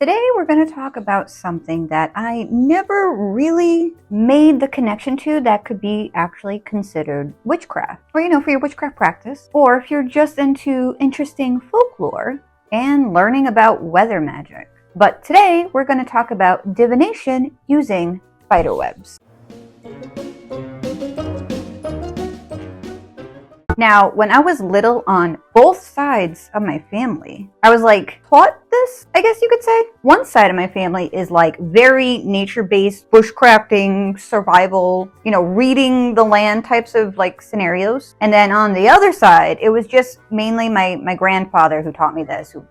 Today we're going to talk about something that I never really made the connection to that could be actually considered witchcraft. Or, for your witchcraft practice, or if you're just into interesting folklore and learning about weather magic. But today we're going to talk about divination using spiderwebs. Now, when I was little, on both sides of my family, I was taught this, I guess you could say. One side of my family is very nature-based, bushcrafting, survival, reading the land types of scenarios. And then on the other side, it was just mainly my grandfather who taught me this, who,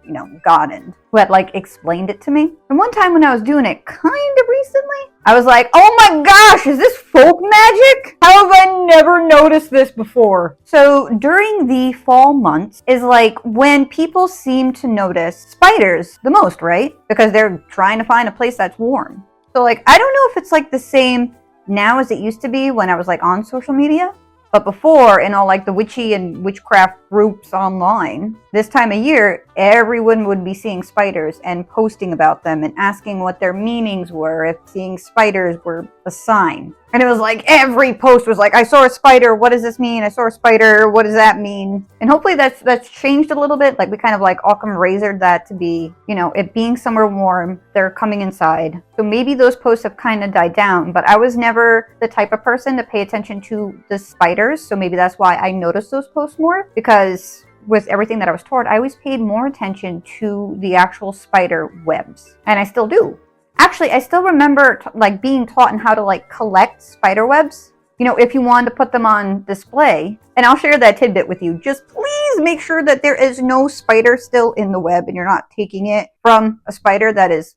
gardened, who had explained it to me. And one time when I was doing it kind of recently, I was like, oh my gosh, is this folk magic? How have I never noticed this before? So during the fall months is when people seem to notice spiders the most, right? Because they're trying to find a place that's warm. So I don't know if it's the same now as it used to be when I was on social media. But before, in all the witchy and witchcraft groups online, this time of year, everyone would be seeing spiders and posting about them and asking what their meanings were, if seeing spiders were a sign. And it was every post was I saw a spider, what does this mean? I saw a spider, what does that mean? And hopefully that's changed a little bit. We kind of Occam razored that to be, it being somewhere warm, they're coming inside. So maybe those posts have kind of died down, but I was never the type of person to pay attention to the spiders. So maybe that's why I noticed those posts more, because with everything that I was taught, I always paid more attention to the actual spider webs. And I still do. Actually, I still remember being taught on how to collect spider webs. If you wanted to put them on display. And I'll share that tidbit with you. Just please make sure that there is no spider still in the web and you're not taking it from a spider that is,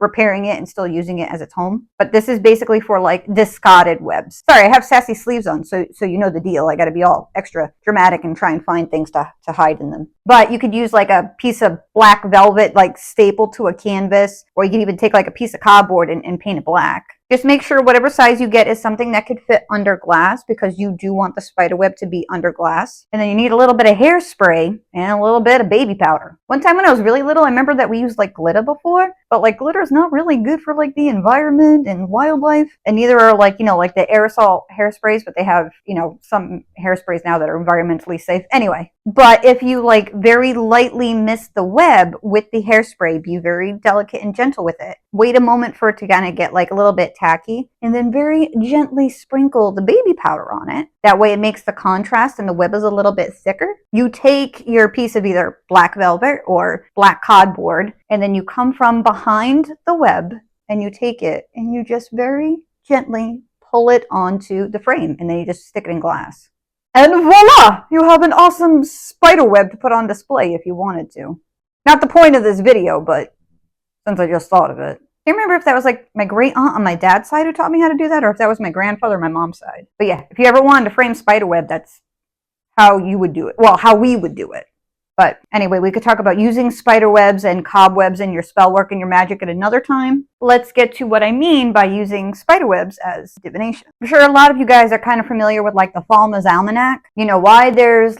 repairing it and still using it as its home. But this is basically for discarded webs. Sorry, I have sassy sleeves on, so you know the deal. I gotta be all extra dramatic and try and find things to hide in them. But you could use a piece of black velvet stapled to a canvas, or you could even take a piece of cardboard and paint it black. Just make sure whatever size you get is something that could fit under glass, because you do want the spider web to be under glass. And then you need a little bit of hairspray and a little bit of baby powder. One time when I was really little, I remember that we used glitter before, but glitter is not really good for the environment and wildlife. And neither are the aerosol hairsprays, but they have, some hairsprays now that are environmentally safe. Anyway, but if you very lightly miss the web with the hairspray, be very delicate and gentle with it. Wait a moment for it to kind of get a little bit tacky, and then very gently sprinkle the baby powder on it. That way it makes the contrast and the web is a little bit thicker. You take your piece of either black velvet or black cardboard, and then you come from behind the web and you take it and you just very gently pull it onto the frame, and then you just stick it in glass. And voila! You have an awesome spider web to put on display if you wanted to. Not the point of this video, but since I just thought of it. I can't remember if that was my great aunt on my dad's side who taught me how to do that, or if that was my grandfather on my mom's side. But yeah, if you ever wanted to frame spider web, that's how you would do it. Well, how we would do it. But anyway, we could talk about using spider webs and cobwebs in your spell work and your magic at another time. Let's get to what I mean by using spider webs as divination. I'm sure a lot of you guys are kind of familiar with the Farmers Almanac. You know why there's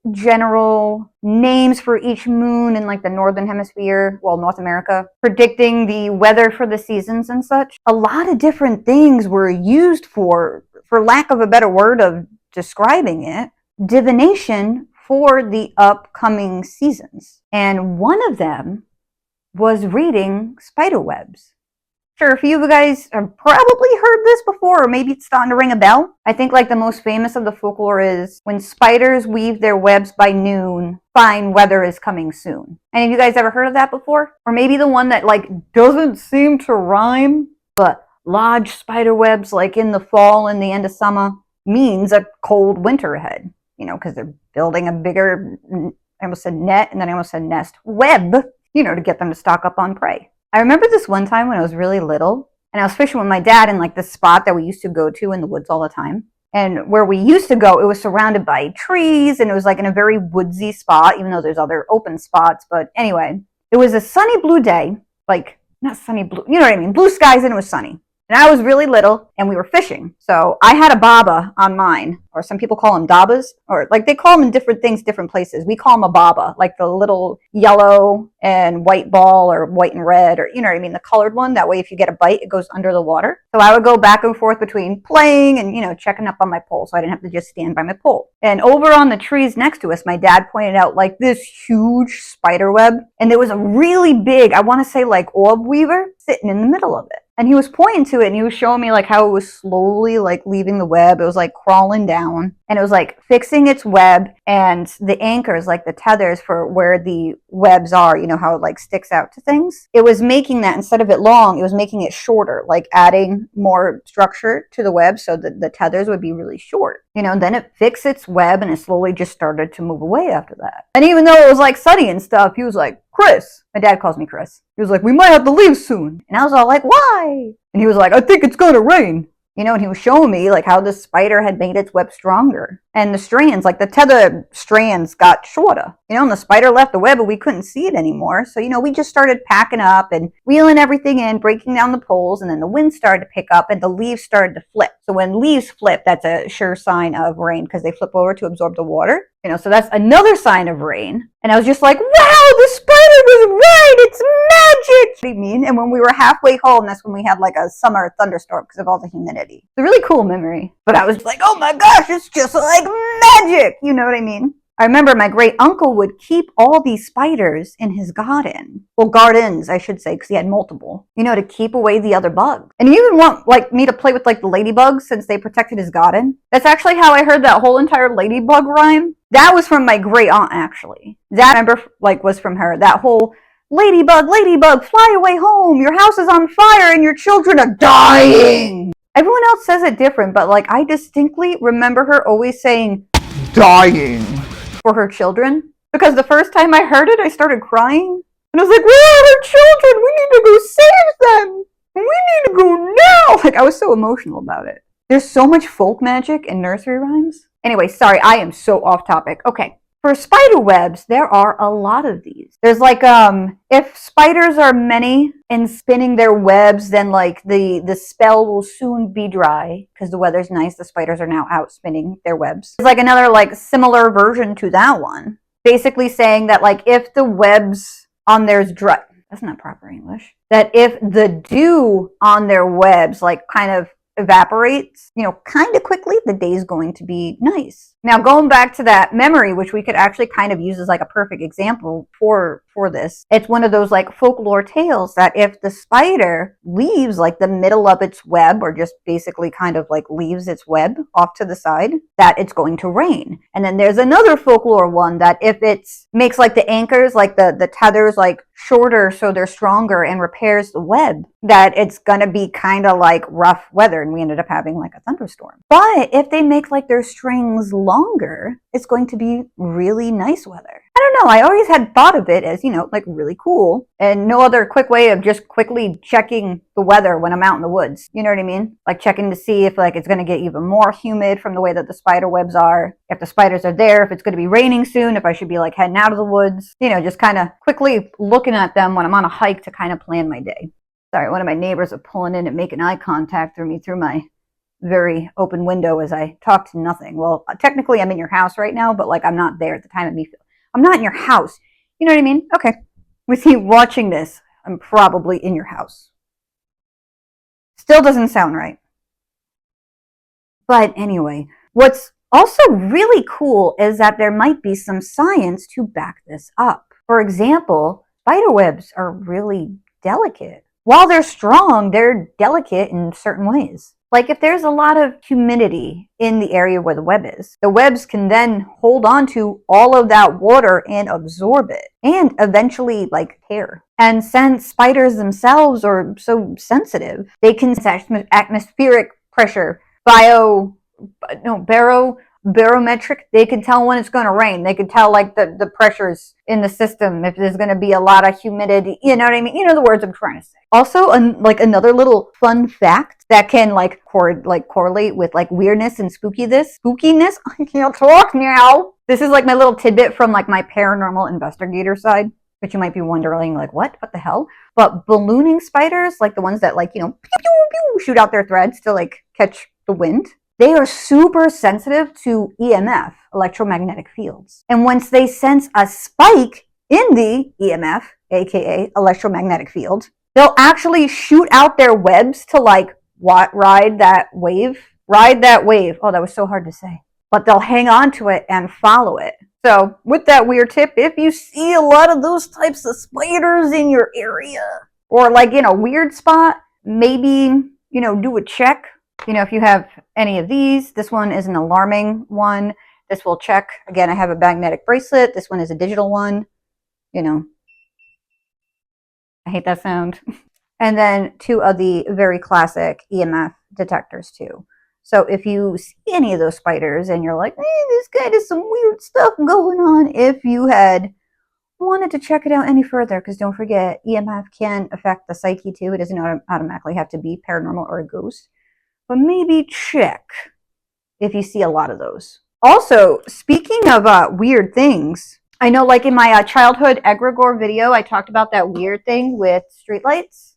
general names for each moon in the northern hemisphere, well, North America, predicting the weather for the seasons and such. A lot of different things were used for lack of a better word of describing it, divination for the upcoming seasons. And one of them was reading spider webs. Sure, a few of you guys have probably heard this before, or maybe it's starting to ring a bell. I think the most famous of the folklore is when spiders weave their webs by noon, fine weather is coming soon. Any of you guys ever heard of that before? Or maybe the one that doesn't seem to rhyme, but large spider webs in the fall and the end of summer means a cold winter ahead. Because they're building a bigger, I almost said net, and then I almost said nest, web, to get them to stock up on prey. I remember this one time when I was really little, and I was fishing with my dad in this spot that we used to go to in the woods all the time. And where we used to go, it was surrounded by trees, and it was in a very woodsy spot, even though there's other open spots. But anyway, it was a sunny blue day, not sunny blue, you know what I mean, blue skies, and it was sunny. And I was really little and we were fishing. So I had a baba on mine, or some people call them dabas, or like they call them in different things, different places. We call them a baba, like the little yellow and white ball or white and red, or you know what I mean, the colored one. That way if you get a bite, it goes under the water. So I would go back and forth between playing and, you know, checking up on my pole so I didn't have to just stand by my pole. And over on the trees next to us, my dad pointed out like this huge spider web. And there was a really big, I want to say like orb weaver sitting in the middle of it. And he was pointing to it and he was showing me like how it was slowly like leaving the web. It was like crawling down and it was like fixing its web, and the anchors, like the tethers for where the webs are, you know, how it like sticks out to things. It was making that, instead of it long, it was making it shorter, like adding more structure to the web so that the tethers would be really short. You know, and then it fixed its web and it slowly just started to move away after that. And even though it was like sunny and stuff, he was like, Chris, my dad calls me Chris. He was like, we might have to leave soon. And I was all like, why? And he was like, I think it's going to rain. You know, and he was showing me like how the spider had made its web stronger. And the strands, like the tether strands got shorter. You know, and the spider left the web, but we couldn't see it anymore. So, you know, we just started packing up and wheeling everything in, breaking down the poles, and then the wind started to pick up and the leaves started to flip. So when leaves flip, that's a sure sign of rain because they flip over to absorb the water. You know, so that's another sign of rain. And I was just like, wow, the spider was right. It's magic. What do you mean? And when we were halfway home, that's when we had like a summer thunderstorm because of all the humidity. It's a really cool memory. But I was like, oh my gosh, it's just like magic. You know what I mean? I remember my great uncle would keep all these spiders in his garden. Well, gardens, I should say, because he had multiple, you know, to keep away the other bugs. And he even want like me to play with like the ladybugs since they protected his garden. That's actually how I heard that whole entire ladybug rhyme. That was from my great aunt, actually. That I remember like was from her. That whole ladybug, ladybug, fly away home. Your house is on fire and your children are dying. Everyone else says it different, but like I distinctly remember her always saying dying for her children, because the first time I heard it, I started crying. And I was like, where are her children? We need to go save them. We need to go now. Like, I was so emotional about it. There's so much folk magic in nursery rhymes. Anyway, sorry, I am so off topic. Okay. For spider webs, there are a lot of these. There's like, if spiders are many and spinning their webs, then like the spell will soon be dry because the weather's nice. The spiders are now out spinning their webs. It's like another like similar version to that one. Basically saying that like if the webs on theirs dry, that's not proper English. That if the dew on their webs like kind of evaporates, you know, kind of quickly, the day's going to be nice. Now, going back to that memory, which we could actually kind of use as like a perfect example for this, it's one of those like folklore tales that if the spider leaves like the middle of its web, or just basically kind of like leaves its web off to the side, that it's going to rain. And then there's another folklore one that if it makes like the anchors, like the tethers like shorter so they're stronger and repairs the web, that it's gonna be kind of like rough weather, and we ended up having like a thunderstorm. But if they make like their strings longer, it's going to be really nice weather. I don't know, I always had thought of it as, you know, like really cool, and no other quick way of just quickly checking the weather when I'm out in the woods. You know what I mean? Like checking to see if like it's going to get even more humid from the way that the spider webs are, if the spiders are there, if it's going to be raining soon, if I should be like heading out of the woods, you know, just kind of quickly looking at them when I'm on a hike to kind of plan my day. Sorry, one of my neighbors are pulling in and making eye contact through my very open window as I talk to nothing. Well, technically I'm in your house right now, but like I'm not there at the time of me. I'm not in your house. You know what I mean? Okay. With you watching this, I'm probably in your house. Still doesn't sound right. But anyway, what's also really cool is that there might be some science to back this up. For example, spider webs are really delicate. While they're strong, they're delicate in certain ways. Like if there's a lot of humidity in the area where the web is, the webs can then hold on to all of that water and absorb it and eventually like tear. And since spiders themselves are so sensitive, they can sense atmospheric pressure, barometric. They can tell when it's going to rain. They can tell like the pressures in the system, if there's going to be a lot of humidity. You know what I mean? You know the words I'm trying to say. Also, like another little fun fact that can like correlate with like weirdness and spookiness. I can't talk now. This is like my little tidbit from like my paranormal investigator side, which you might be wondering like what the hell? But ballooning spiders, like the ones that like, you know, pew, pew, pew, shoot out their threads to like catch the wind. They are super sensitive to EMF, electromagnetic fields. And once they sense a spike in the EMF, aka electromagnetic field, they'll actually shoot out their webs to like ride that wave. Ride that wave. Oh, that was so hard to say. But they'll hang on to it and follow it. So with that weird tip, if you see a lot of those types of spiders in your area, or like in a weird spot, maybe, do a check. If you have any of these, this one is an alarming one. This will check. Again, I have a magnetic bracelet. This one is a digital one. I hate that sound. And then 2 of the very classic EMF detectors too. So if you see any of those spiders and you're like, this guy has some weird stuff going on, if you had wanted to check it out any further, because don't forget, EMF can affect the psyche too. It doesn't automatically have to be paranormal or a ghost. But maybe check if you see a lot of those. Also, speaking of weird things, I know like in my childhood egregore video, I talked about that weird thing with streetlights,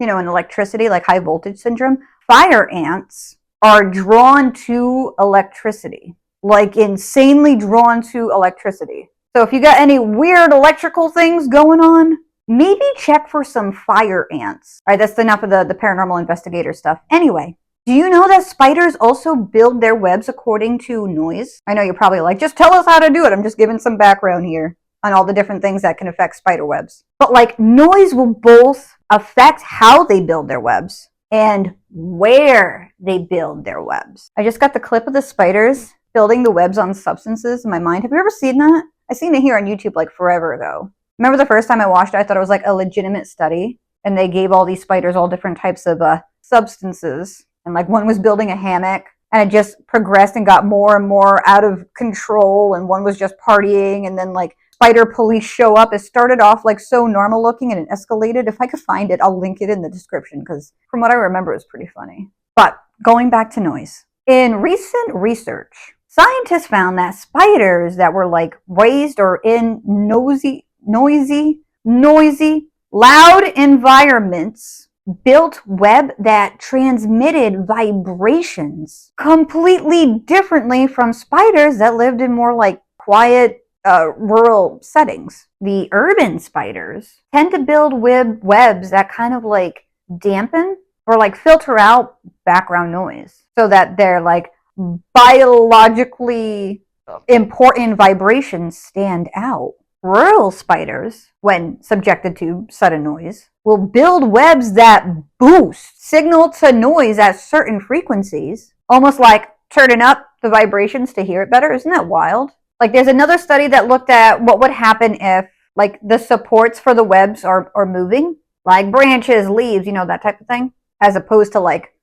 and electricity, like high voltage syndrome. Fire ants are drawn to electricity, like insanely drawn to electricity. So if you got any weird electrical things going on, maybe check for some fire ants. All right, that's enough of the paranormal investigator stuff. Anyway, do you know that spiders also build their webs according to noise? I know you're probably like, just tell us how to do it. I'm just giving some background here on all the different things that can affect spider webs. But like noise will both affect how they build their webs and where they build their webs. I just got the clip of the spiders building the webs on substances in my mind. Have you ever seen that? I seen it here on YouTube like forever ago. Remember the first time I watched it, I thought it was like a legitimate study, and they gave all these spiders all different types of substances, and like one was building a hammock, and it just progressed and got more and more out of control, and one was just partying, and then like spider police show up. It started off like so normal looking and it escalated. If I could find it, I'll link it in the description, because from what I remember, it was pretty funny. But going back to noise. In recent research, scientists found that spiders that were like raised or in noisy, loud environments built web that transmitted vibrations completely differently from spiders that lived in more like quiet, rural settings. The urban spiders tend to build webs that kind of like dampen or like filter out background noise so that they're like biologically important vibrations stand out. Rural spiders, when subjected to sudden noise, will build webs that boost signal to noise at certain frequencies, almost like turning up the vibrations to hear it better. Isn't that wild? Like there's another study that looked at what would happen if like the supports for the webs are moving, like branches, leaves, that type of thing, as opposed to like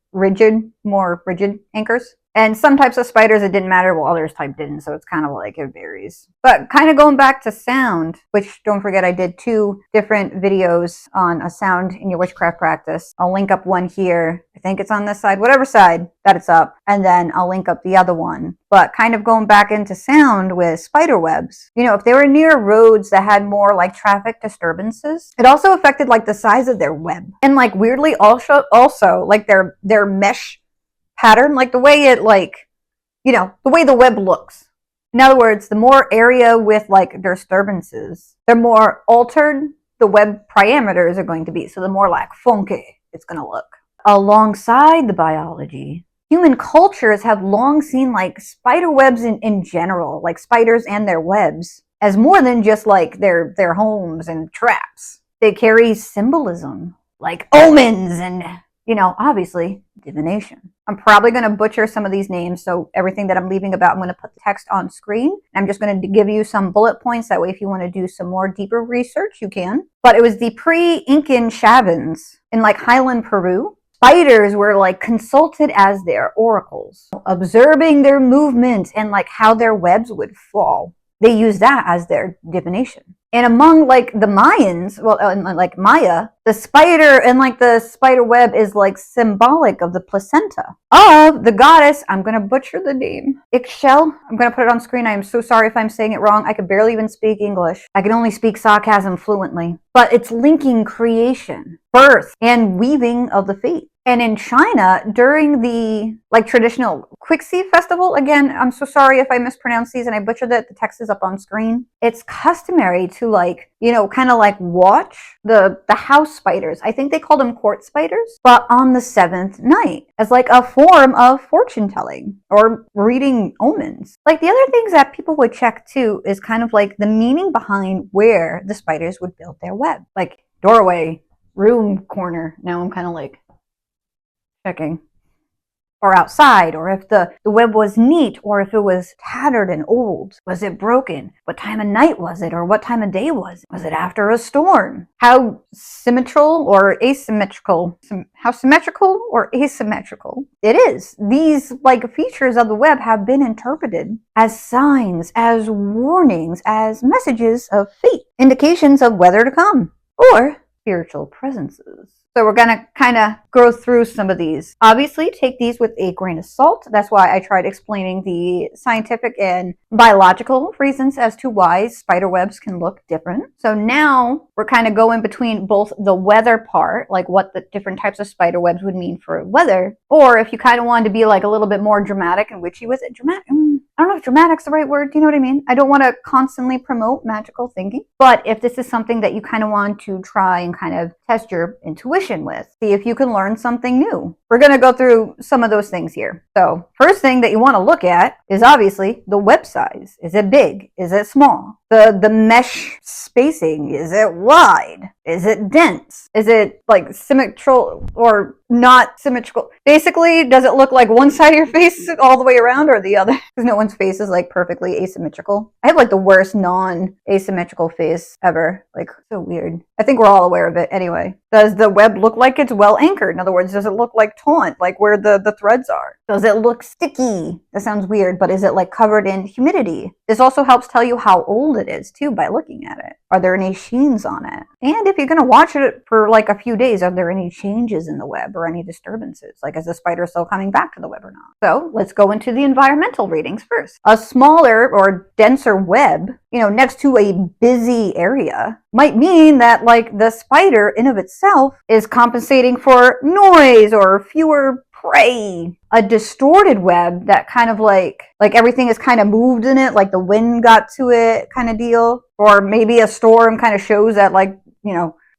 more rigid anchors. And some types of spiders, it didn't matter, while others type didn't, so it's kind of like it varies. But kind of going back to sound, which don't forget I did 2 different videos on a sound in your witchcraft practice. I'll link up one here. I think it's on this side, whatever side that it's up, and then I'll link up the other one. But kind of going back into sound with spider webs, if they were near roads that had more like traffic disturbances, it also affected like the size of their web. And like weirdly also like their mesh pattern, like the way it the way the web looks. In other words, the more area with like disturbances, the more altered the web parameters are going to be. So the more like funky it's going to look. Alongside the biology, human cultures have long seen like spider webs in general, like spiders and their webs, as more than just like their homes and traps. They carry symbolism like omens and obviously divination. I'm probably going to butcher some of these names, so everything that I'm leaving about, I'm going to put the text on screen. I'm just going to give you some bullet points. That way, if you want to do some more deeper research, you can. But it was the pre-Incan shamans in like Highland Peru. Spiders were like consulted as their oracles, observing their movements and like how their webs would fall. They used that as their divination. And among like the Mayans, like Maya, the spider and like the spider web is like symbolic of the placenta. of the goddess. I'm going to butcher the name. Ixchel. I'm going to put it on screen. I am so sorry if I'm saying it wrong. I could barely even speak English. I can only speak sarcasm fluently. But it's linking creation, birth, and weaving of the fate. And in China, during the traditional Qixi festival, again, I'm so sorry if I mispronounce these and I butchered it. The text is up on screen. It's customary to kind of watch the house spiders. I think they call them court spiders, but on the seventh night as like a form of fortune telling or reading omens. Like the other things that people would check too is kind of like the meaning behind where the spiders would build their web, like doorway, room, corner. Now I'm kind of like checking, or outside, or if the web was neat, or if it was tattered and old. Was it broken? What time of night was it, or what time of day was it? Was it after a storm? How symmetrical or asymmetrical? How symmetrical or asymmetrical it is. These features of the web have been interpreted as signs, as warnings, as messages of fate, indications of weather to come, or spiritual presences. So we're going to kind of go through some of these. Obviously, take these with a grain of salt. That's why I tried explaining the scientific and biological reasons as to why spider webs can look different. So now we're kind of going between both the weather part, like what the different types of spider webs would mean for weather, or if you kind of wanted to be like a little bit more dramatic and witchy with it. Dramatic? I don't know if dramatic's the right word. Do you know what I mean? I don't want to constantly promote magical thinking, but if this is something that you kind of want to try and kind of test your intuition with, see if you can learn something new. We're going to go through some of those things here. So first thing that you want to look at is obviously the web size. Is it big? Is it small? The mesh spacing, is it wide? Is it dense? Is it symmetrical or not symmetrical? Basically, does it look like one side of your face all the way around or the other? Because no one's face is perfectly asymmetrical. I have the worst non-asymmetrical face ever. So weird. I think we're all aware of it anyway. Does the web look like it's well anchored? In other words, does it look like taut, like where the threads are? Does it look sticky? That sounds weird, but is it covered in humidity? This also helps tell you how old it is too by looking at it. Are there any sheens on it? And if you're going to watch it for a few days, are there any changes in the web or any disturbances? Is the spider still coming back to the web or not? So let's go into the environmental readings first. A smaller or denser web, next to a busy area might mean that the spider in of itself is compensating for noise or fewer prey. A distorted web that kind of like everything is kind of moved in it, like the wind got to it kind of deal, or maybe a storm kind of shows that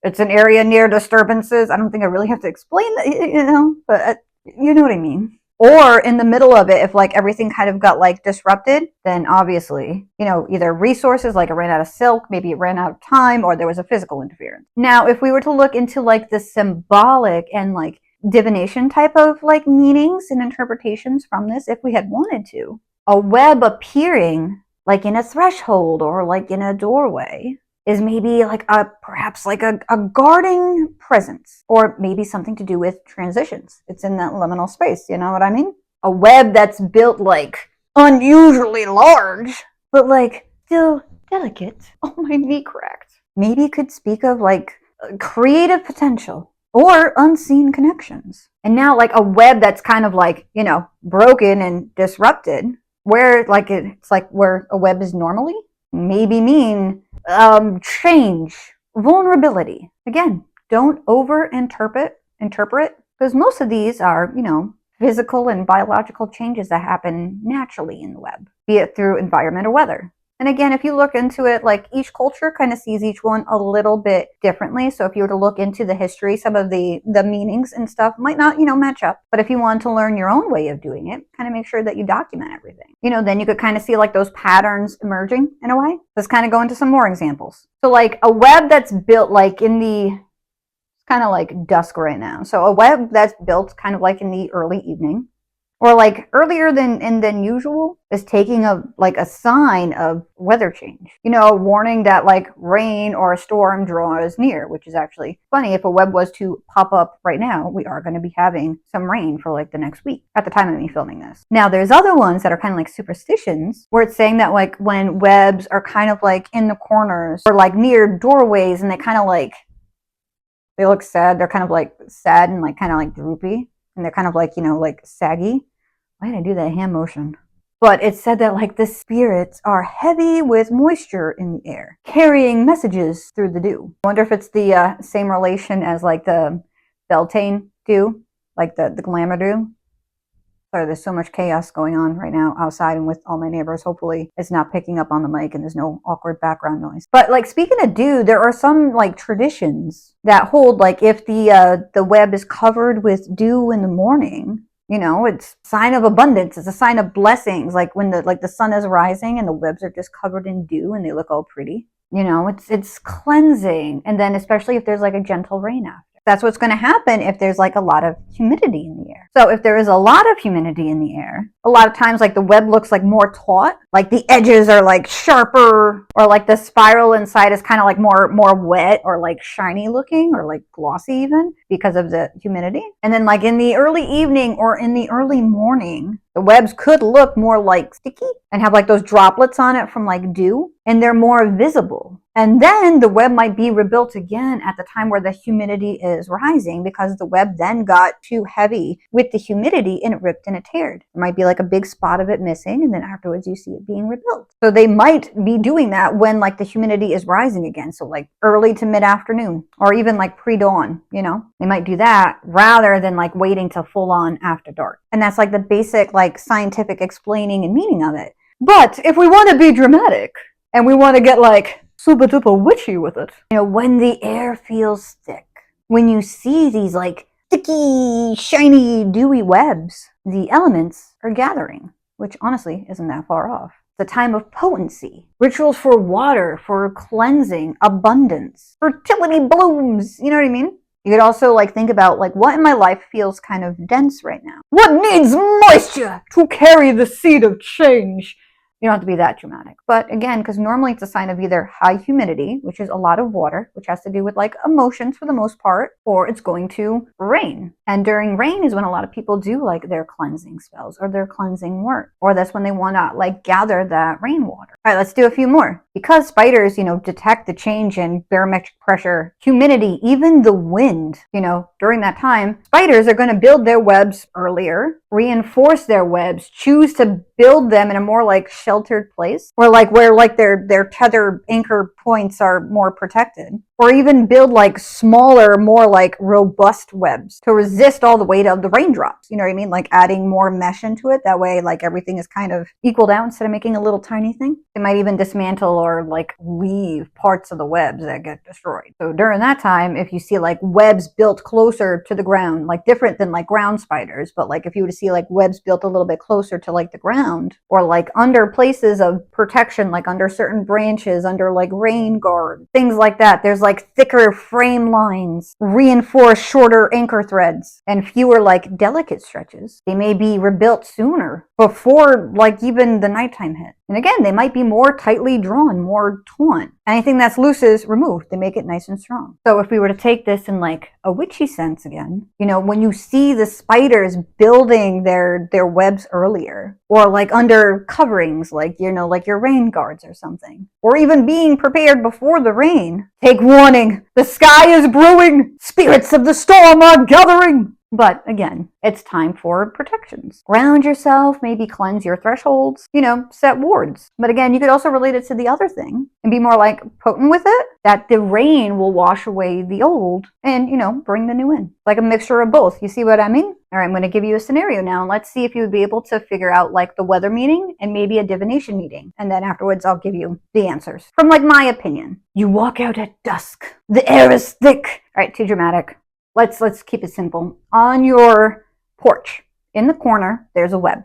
it's an area near disturbances. I don't think I really have to explain that, but you know what I mean. Or in the middle of it, if everything kind of got disrupted, then obviously, either resources, it ran out of silk, maybe it ran out of time, or there was a physical interference. Now, if we were to look into the symbolic and divination type of meanings and interpretations from this, if we had wanted to, a web appearing in a threshold or in a doorway is maybe perhaps a guarding presence, or maybe something to do with transitions. It's in that liminal space, you know what I mean? A web that's built unusually large, but still delicate. Oh, my knee cracked. Maybe could speak of creative potential or unseen connections. And now a web that's kind of broken and disrupted, where it's where a web is normally, maybe mean change, vulnerability. Again, don't interpret, because most of these are, physical and biological changes that happen naturally in the web, be it through environment or weather. And again, if you look into it, each culture kind of sees each one a little bit differently. So if you were to look into the history, some of the meanings and stuff might not, match up. But if you want to learn your own way of doing it, kind of make sure that you document everything. Then you could kind of see those patterns emerging in a way. Let's kind of go into some more examples. So a web that's built in the, it's kind of dusk right now. So a web that's built kind of in the early evening, or earlier than usual, is taking a sign of weather change. A warning that rain or a storm draws near, which is actually funny. If a web was to pop up right now, we are going to be having some rain for the next week at the time of me filming this. Now there's other ones that are kind of superstitions, where it's saying that when webs are kind of in the corners or near doorways, and they kind of they look sad. They're kind of sad and kind of droopy. and they're kind of like, like saggy. Why did I do that hand motion? But it said that like the spirits are heavy with moisture in the air, carrying messages through the dew. I wonder if it's the same relation as like the Beltane dew, like the glamour dew. Sorry, there's so much chaos going on right now outside and with all my neighbors. Hopefully it's not picking up on the mic and there's no awkward background noise. But like speaking of dew, there are some like traditions that hold like if the web is covered with dew in the morning, it's a sign of abundance. It's a sign of blessings. Like when the sun is rising and the webs are just covered in dew and they look all pretty. It's cleansing. And then especially if there's like a gentle rain after. That's what's going to happen if there's like a lot of humidity in the air. So if there is a lot of humidity in the air, a lot of times like the web looks like more taut, like the edges are like sharper, or like the spiral inside is kind of like more wet or like shiny looking or like glossy even because of the humidity. And then like in the early evening or in the early morning, the webs could look more like sticky and have like those droplets on it from like dew, and they're more visible. And then the web might be rebuilt again at the time where the humidity is rising because the web then got too heavy with the humidity and it ripped and it teared. There might be like a big spot of it missing, and then afterwards you see it being rebuilt. So they might be doing that when like the humidity is rising again. So like early to mid-afternoon or even like pre-dawn, they might do that rather than like waiting till full on after dark. And that's like the basic like scientific explaining and meaning of it. But if we want to be dramatic and we want to get like super duper witchy with it, when the air feels thick, when you see these like sticky, shiny, dewy webs, the elements are gathering, which honestly isn't that far off. It's a time of potency, rituals for water, for cleansing, abundance, fertility blooms. You know what I mean? You could also like think about like what in my life feels kind of dense right now. What needs moisture to carry the seed of change? You don't have to be that dramatic. But again, because normally it's a sign of either high humidity, which is a lot of water, which has to do with like emotions for the most part, or it's going to rain. And during rain is when a lot of people do like their cleansing spells or their cleansing work. Or that's when they want to like gather that rainwater. All right, let's do a few more. Because spiders, detect the change in barometric pressure, humidity, even the wind, during that time, spiders are going to build their webs earlier, reinforce their webs, choose to build them in a more like sheltered place, or like where like their tether anchor points are more protected, or even build like smaller, more like robust webs to resist all the weight of the raindrops. You know what I mean? Like adding more mesh into it. That way, like everything is kind of equaled out instead of making a little tiny thing. It might even dismantle or like leave parts of the webs that get destroyed. So during that time, if you see like webs built closer to the ground, like different than like ground spiders, but like if you were to see like webs built a little bit closer to like the ground, or like under places of protection, like under certain branches, under like rain guard, things like that, there's like thicker frame lines, reinforced shorter anchor threads, and fewer like delicate stretches. They may be rebuilt sooner, before like even the nighttime hit. And again, they might be more tightly drawn, more taut. Anything that's loose is removed. They make it nice and strong. So if we were to take this in like a witchy sense again, when you see the spiders building their webs earlier, or like under coverings, like, like your rain guards or something, or even being prepared before the rain, take warning. The sky is brewing. Spirits of the storm are gathering. But again, it's time for protections. Ground yourself, maybe cleanse your thresholds, set wards. But again, you could also relate it to the other thing and be more like potent with it, that the rain will wash away the old and, bring the new in. Like a mixture of both. You see what I mean? All right, I'm going to give you a scenario now. Let's see if you would be able to figure out like the weather meeting and maybe a divination meeting. And then afterwards, I'll give you the answers from like my opinion. You walk out at dusk. The air is thick. All right, too dramatic. Let's keep it simple. On your porch, in the corner, there's a web.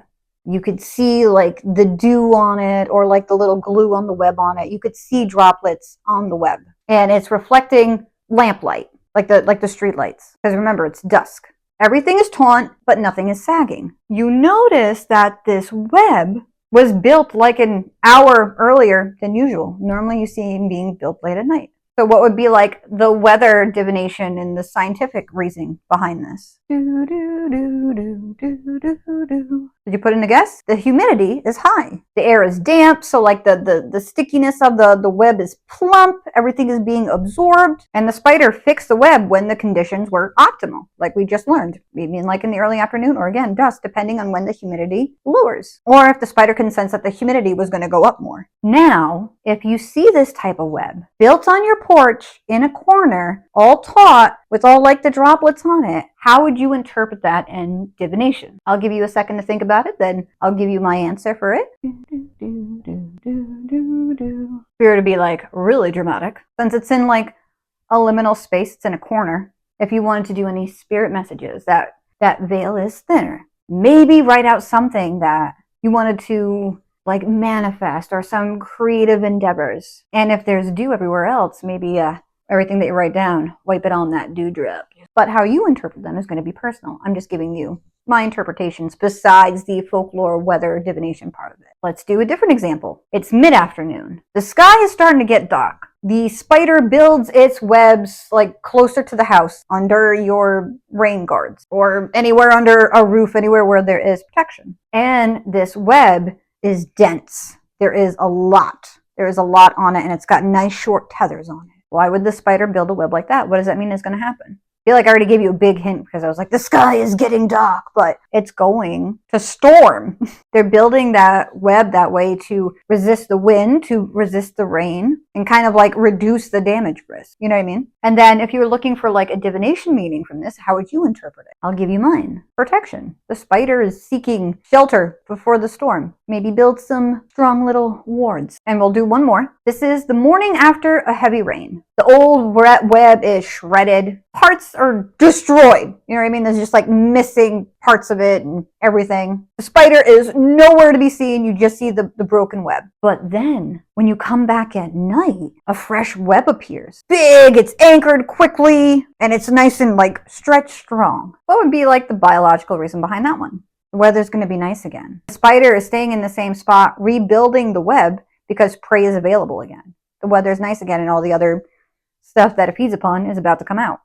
You could see like the dew on it, or like the little glue on the web on it. You could see droplets on the web, and it's reflecting lamplight, like the street lights. Because remember, it's dusk. Everything is taut, but nothing is sagging. You notice that this web was built like an hour earlier than usual. Normally, you see them being built late at night. So what would be like the weather divination and the scientific reasoning behind this? Did you put in a guess? The humidity is high. The air is damp, so like the stickiness of the web is plump, everything is being absorbed, and the spider fixed the web when the conditions were optimal, like we just learned, maybe like in the early afternoon or again, dusk, depending on when the humidity lowers, or if the spider can sense that the humidity was going to go up more. Now, if you see this type of web built on your porch in a corner, all taut, with all like the droplets on it, how would you interpret that in divination? I'll give you a second to think about it, then I'll give you my answer for it. Fear to be like really dramatic. Since it's in like a liminal space, it's in a corner. If you wanted to do any spirit messages, that veil is thinner. Maybe write out something that you wanted to like manifest or some creative endeavors. And if there's dew everywhere else, maybe everything that you write down, wipe it on that dewdrop. But how you interpret them is going to be personal. I'm just giving you my interpretations besides the folklore, weather, divination part of it. Let's do a different example. It's mid-afternoon. The sky is starting to get dark. The spider builds its webs like closer to the house, under your rain guards, or anywhere under a roof, anywhere where there is protection. And this web is dense. There is a lot. There is a lot on it, and it's got nice short tethers on it. Why would the spider build a web like that? What does that mean is going to happen? I feel like I already gave you a big hint because I was like, the sky is getting dark, but it's going to storm. They're building that web that way to resist the wind, to resist the rain, and kind of like reduce the damage risk. You know what I mean? And then if you were looking for like a divination meaning from this, how would you interpret it? I'll give you mine. Protection. The spider is seeking shelter before the storm. Maybe build some strong little wards. And we'll do one more. This is the morning after a heavy rain. The old web is shredded. Parts are destroyed. You know what I mean? There's just like missing parts of it and everything. The spider is nowhere to be seen. You just see the broken web. But then when you come back at night, a fresh web appears. Big, it's anchored quickly, and it's nice and like stretched strong. What would be like the biological reason behind that one? The weather's going to be nice again. The spider is staying in the same spot, rebuilding the web because prey is available again. The weather's nice again, and all the other stuff that it feeds upon is about to come out.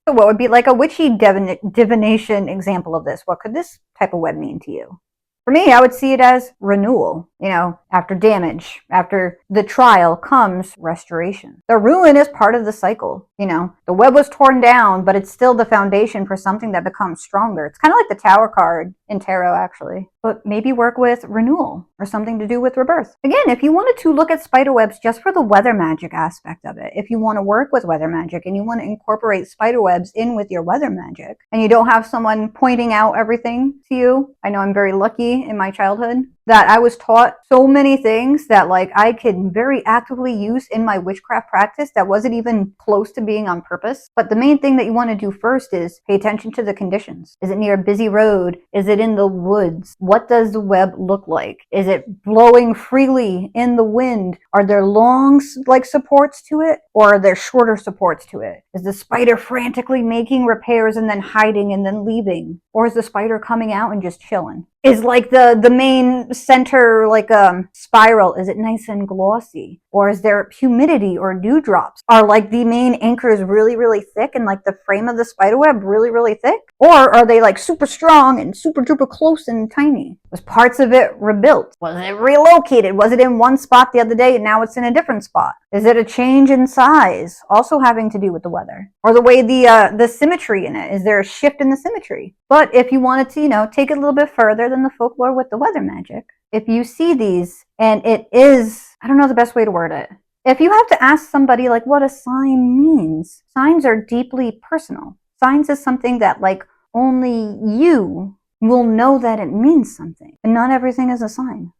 So what would be like a witchy divination example of this? What could this type of web mean to you? For me, I would see it as renewal. You know, after damage, after the trial comes restoration. The ruin is part of the cycle. You know, the web was torn down, but it's still the foundation for something that becomes stronger. It's kind of like the Tower card in tarot, actually. But maybe work with renewal or something to do with rebirth. Again, if you wanted to look at spiderwebs just for the weather magic aspect of it, if you want to work with weather magic and you want to incorporate spiderwebs in with your weather magic, and you don't have someone pointing out everything to you, I know I'm very lucky in my childhood that I was taught so many things that like I could very actively use in my witchcraft practice that wasn't even close to being on purpose. But the main thing that you want to do first is pay attention to the conditions. Is it near a busy road? Is it in the woods? What does the web look like? Is it blowing freely in the wind? Are there long like supports to it, or are there shorter supports to it? Is the spider frantically making repairs and then hiding and then leaving? Or is the spider coming out and just chilling? Is like the main center like spiral, is it nice and glossy? Or is there humidity or dewdrops? Are like the main anchors really, really thick and like the frame of the spiderweb really, really thick? Or are they like super strong and super duper close and tiny? Was parts of it rebuilt? Was it relocated? Was it in one spot the other day and now it's in a different spot? Is it a change in size? Also having to do with the weather. Or the way the symmetry in it. Is there a shift in the symmetry? But if you wanted to, you know, take it a little bit further than the folklore with the weather magic, if you see these and it is, I don't know the best way to word it. If you have to ask somebody like what a sign means, signs are deeply personal. Signs is something that like only you will know that it means something. And not everything is a sign.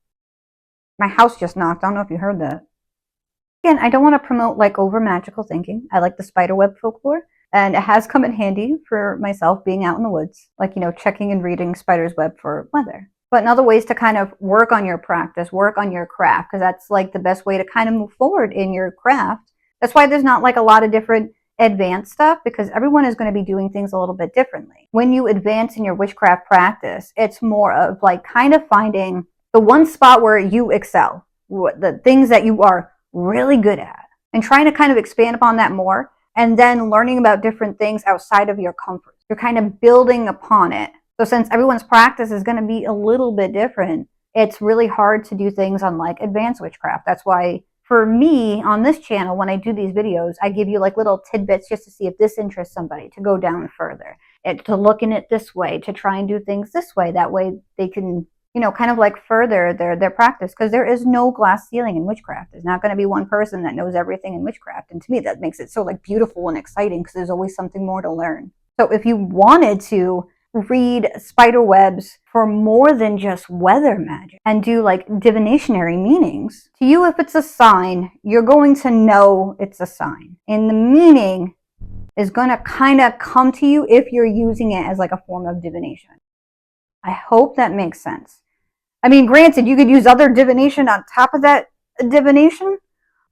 My house just knocked. I don't know if you heard that. Again, I don't want to promote like over magical thinking. I like the spiderweb folklore. And it has come in handy for myself being out in the woods, like, you know, checking and reading spider's web for weather. But in other ways to kind of work on your practice, work on your craft, because that's like the best way to kind of move forward in your craft. That's why there's not like a lot of different advanced stuff, because everyone is going to be doing things a little bit differently. When you advance in your witchcraft practice, it's more of like kind of finding the one spot where you excel, the things that you are really good at, and trying to kind of expand upon that more. And then learning about different things outside of your comfort. You're kind of building upon it So since everyone's practice is going to be a little bit different, it's really hard to do things on like advanced witchcraft. That's why for me on this channel, when I do these videos, I give you like little tidbits just to see if this interests somebody to go down further, to look in it this way, to try and do things this way. That way they can, you know, kind of like further their practice, because there is no glass ceiling in witchcraft. There's not going to be one person that knows everything in witchcraft. And to me, that makes it so like beautiful and exciting, because there's always something more to learn. So if you wanted to read spiderwebs for more than just weather magic and do like divinationary meanings, to you, if it's a sign, you're going to know it's a sign. And the meaning is going to kind of come to you if you're using it as like a form of divination. I hope that makes sense. I mean, granted, you could use other divination on top of that divination,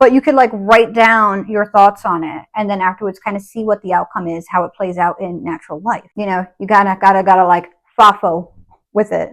but you could like write down your thoughts on it and then afterwards kind of see what the outcome is, how it plays out in natural life. You know, you gotta like fafo with it.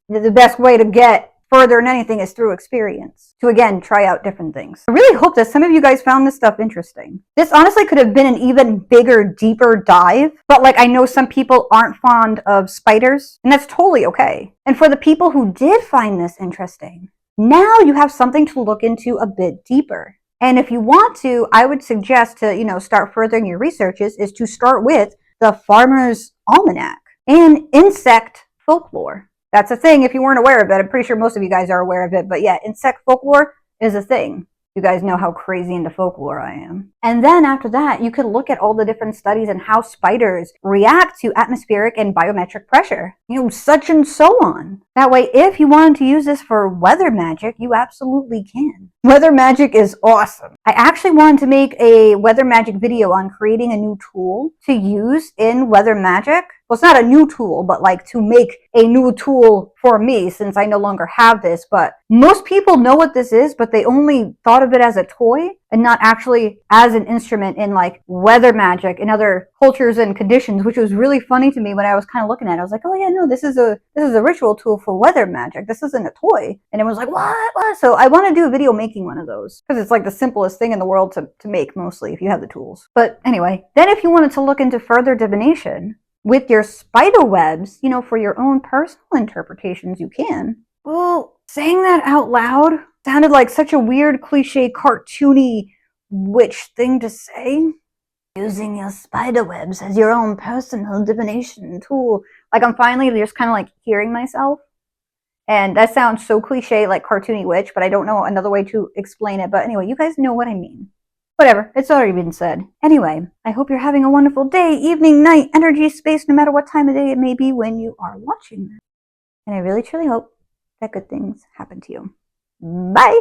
The best way to get further in anything is through experience, to again try out different things. I really hope that some of you guys found this stuff interesting. This honestly could have been an even bigger, deeper dive, but like I know some people aren't fond of spiders, and that's totally okay. And for the people who did find this interesting, now you have something to look into a bit deeper. And if you want to, I would suggest to, you know, start furthering your researches is to start with the Farmers Almanac and insect folklore. That's a thing if you weren't aware of it. I'm pretty sure most of you guys are aware of it. But yeah, insect folklore is a thing. You guys know how crazy into folklore I am. And then after that, you could look at all the different studies and how spiders react to atmospheric and biometric pressure, you know, such and so on. That way, if you wanted to use this for weather magic, you absolutely can. Weather magic is awesome. I actually wanted to make a weather magic video on creating a new tool to use in weather magic. Well, it's not a new tool, but like to make a new tool for me since I no longer have this. But most people know what this is, but they only thought of it as a toy and not actually as an instrument in like weather magic in other cultures and conditions, which was really funny to me when I was kind of looking at it. I was like, oh yeah, no, this is a ritual tool for weather magic. This isn't a toy. And it was like, what? So I want to do a video making one of those because it's like the simplest thing in the world to make, mostly if you have the tools. But anyway, then if you wanted to look into further divination with your spider webs, you know, for your own personal interpretations, you can. Well, saying that out loud sounded like such a weird, cliche, cartoony witch thing to say. Using your spider webs as your own personal divination tool. Like I'm finally just kind of like hearing myself. And that sounds so cliche, like cartoony witch, but I don't know another way to explain it. But anyway, you guys know what I mean. Whatever, it's already been said. Anyway, I hope you're having a wonderful day, evening, night, energy, space, no matter what time of day it may be when you are watching this. And I really, truly hope that good things happen to you. Bye!